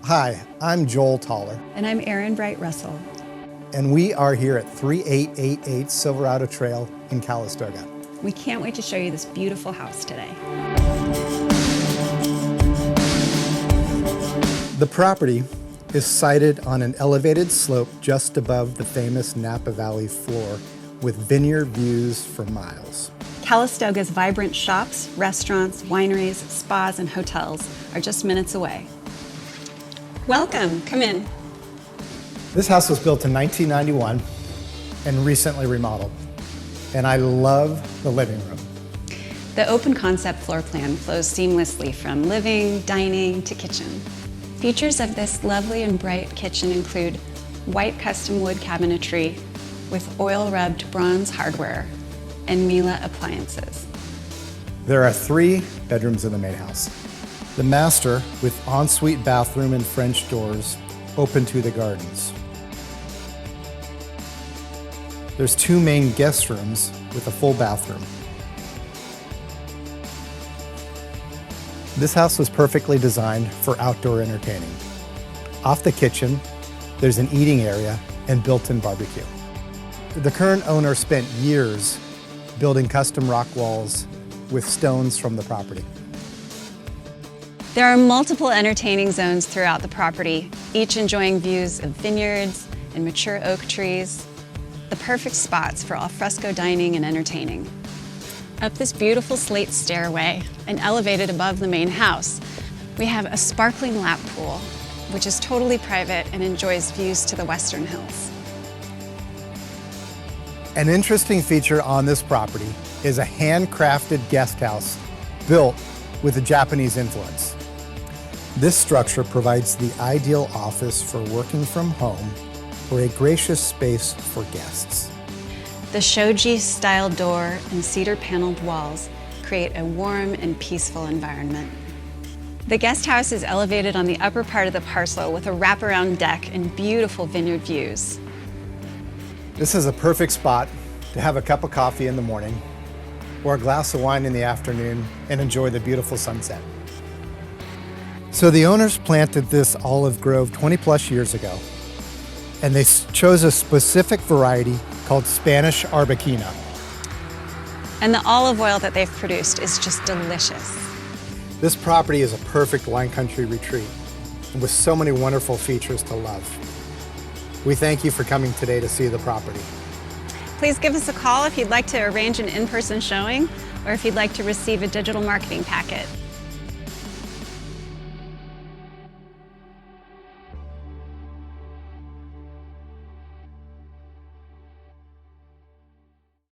Hi, I'm Joel Toller. And I'm Erin Bright-Russell. And we are here at 3888 Silverado Trail in Calistoga. We can't wait to show you this beautiful house today. The property is sited on an elevated slope just above the famous Napa Valley floor with vineyard views for miles. Calistoga's vibrant shops, restaurants, wineries, spas, and hotels are just minutes away. Welcome, come in. This house was built in 1991 and recently remodeled. And I love the living room. The open concept floor plan flows seamlessly from living, dining, to kitchen. Features of this lovely and bright kitchen include white custom wood cabinetry with oil-rubbed bronze hardware and Miele appliances. There are 3 bedrooms in the main house. The master with ensuite bathroom and French doors open to the gardens. There's 2 main guest rooms with a full bathroom. This house was perfectly designed for outdoor entertaining. Off the kitchen, there's an eating area and built-in barbecue. The current owner spent years building custom rock walls with stones from the property. There are multiple entertaining zones throughout the property, each enjoying views of vineyards and mature oak trees, the perfect spots for al fresco dining and entertaining. Up this beautiful slate stairway and elevated above the main house, we have a sparkling lap pool, which is totally private and enjoys views to the western hills. An interesting feature on this property is a handcrafted guest house built with a Japanese influence. This structure provides the ideal office for working from home or a gracious space for guests. The shoji-style door and cedar-paneled walls create a warm and peaceful environment. The guest house is elevated on the upper part of the parcel with a wraparound deck and beautiful vineyard views. This is a perfect spot to have a cup of coffee in the morning or a glass of wine in the afternoon and enjoy the beautiful sunset. So the owners planted this olive grove 20 plus years ago, and they chose a specific variety called Spanish Arbequina. And the olive oil that they've produced is just delicious. This property is a perfect wine country retreat with so many wonderful features to love. We thank you for coming today to see the property. Please give us a call if you'd like to arrange an in-person showing or if you'd like to receive a digital marketing packet.